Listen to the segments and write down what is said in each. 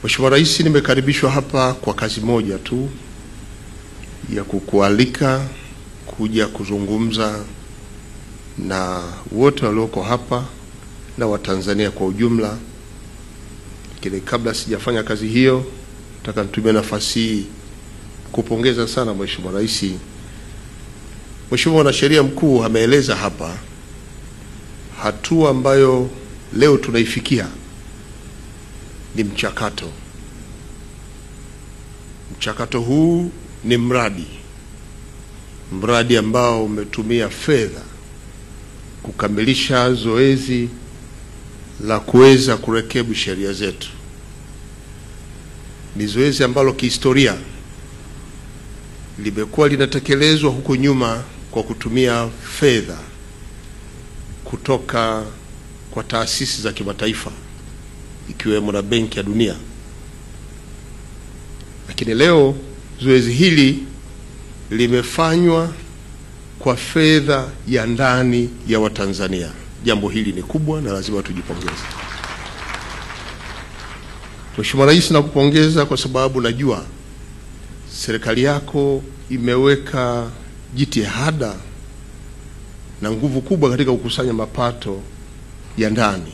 Mheshimiwa Rais, nimekaribishwa hapa kwa kazi moja tu ya kukualika kuja kuzungumza na wote walioko hapa na Watanzania kwa ujumla. Lakini kabla sijafanya kazi hiyo, nataka nitumie nafasi hii kupongeza sana Mheshimiwa Rais. Mheshimiwa Mwanasheria Mkuu ameeleza hapa hatua ambayo leo tunaifikia ni mchakato. Mchakato huu ni mradi ambao umetumia fedha kukamilisha zoezi la kuweza kurekebisha sheria zetu. Ni zoezi ambalo kihistoria limekuwa linatekelezwa huko nyuma kwa kutumia fedha kutoka kwa taasisi za kimataifa ikiwemo na Benki ya Dunia. Lakini leo zoezi hili limefanywa kwa fedha ya ndani ya Watanzania. Jambo hili ni kubwa na lazima tujipongeze. Mheshimiwa Rais, nakupongeza kwa sababu najua serikali yako imeweka jitihada na nguvu kubwa katika kukusanya mapato ya ndani,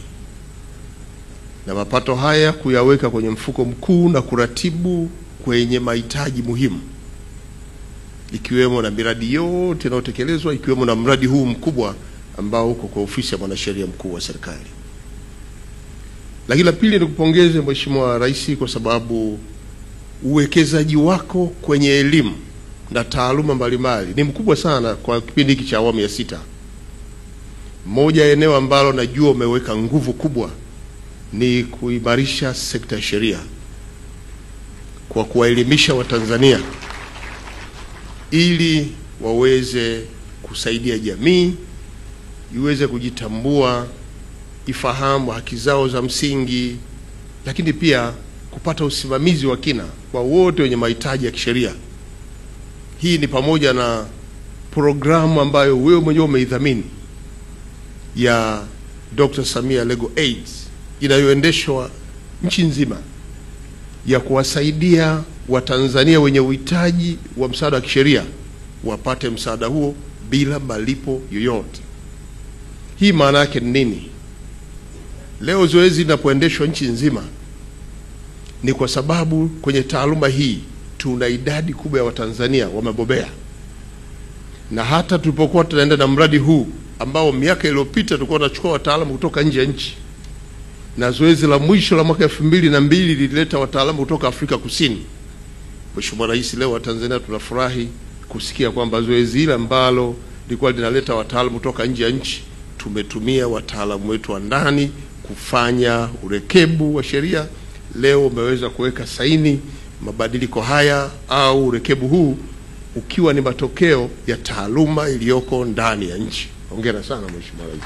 na mapato haya kuyaweka kwenye mfuko mkuu na kuratibu kwenye mahitaji muhimu, ikiwemo na miradi yote inayotekelezwa, ikiwemo na mradi huu mkubwa ambao uko kwa ofisi ya Mwanasheria Mkuu wa serikali. Lakini la pili, nikupongeze Mheshimiwa Rais kwa sababu uwekezaji wako kwenye elimu na taaluma mbalimbali ni mkubwa sana kwa kipindi hiki cha awamu ya 6. Moja ya eneo ambalo najua umeweka nguvu kubwa ni kuimarisha sekta ya sheria kwa kuwaelimisha Watanzania ili waweze kusaidia jamii iweze kujitambua, ifahamu haki zao za msingi, lakini pia kupata usimamizi wa kina kwa wote wenye mahitaji ya kisheria. Hii ni pamoja na programu ambayo wewe mwenyewe umeidhamini ya Dr. Samia Legal Aid inayoendeshwa nchi nzima ya kuwasaidia Watanzania wenye uhitaji wa msaada wa kisheria wapate msaada huo bila malipo yoyote. Hii maana yake ni nini? Leo zoezi linapoendeshwa nchi nzima ni kwa sababu kwenye taaluma hii tuna idadi kubwa ya Watanzania wamebobea, na hata tulipokuwa tunaenda na mradi huu ambao miaka iliyopita tulikuwa tunachukua wataalamu kutoka nje ya nchi, na zoezi la mwisho la mwaka 2002 lilileta wataalamu kutoka Afrika Kusini. Mheshimiwa Rais, leo Watanzania tunafurahi kusikia kwamba zoezi hili ambalo lilikuwa linaleta wataalamu kutoka nje ya nchi, tumetumia wataalamu wetu wa ndani kufanya urekebu wa sheria. Leo umeweza kuweka saini mabadiliko haya au urekebu huu ukiwa ni matokeo ya taaluma iliyoko ndani ya nchi. Hongera sana Mheshimiwa Rais.